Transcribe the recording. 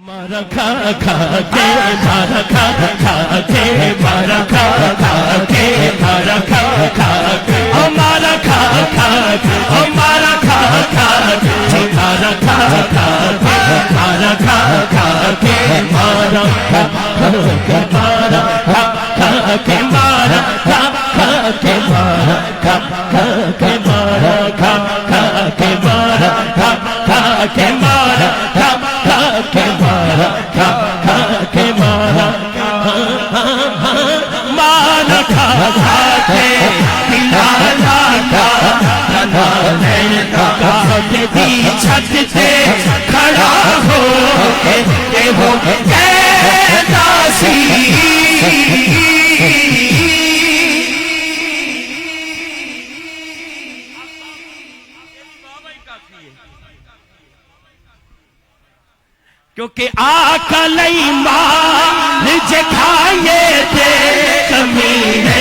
मारा खा खा के मारा खा खा के मारा खा खा के मारा खा खा के हमारा खा खा के हमारा खा खा के मारा खा खा के मारा खा खा के मारा खा के मारा खा खा के मारा खा खा के मारा खा खा के मारा खा खा के मारा खा खा के मारा खा खा के मारा खा खा के मारा मारा खा खा के पिलाना का नाने का के दी छत से खड़ा हो के हो दासी क्योंकि आका लई मार जे खाए थे कमीने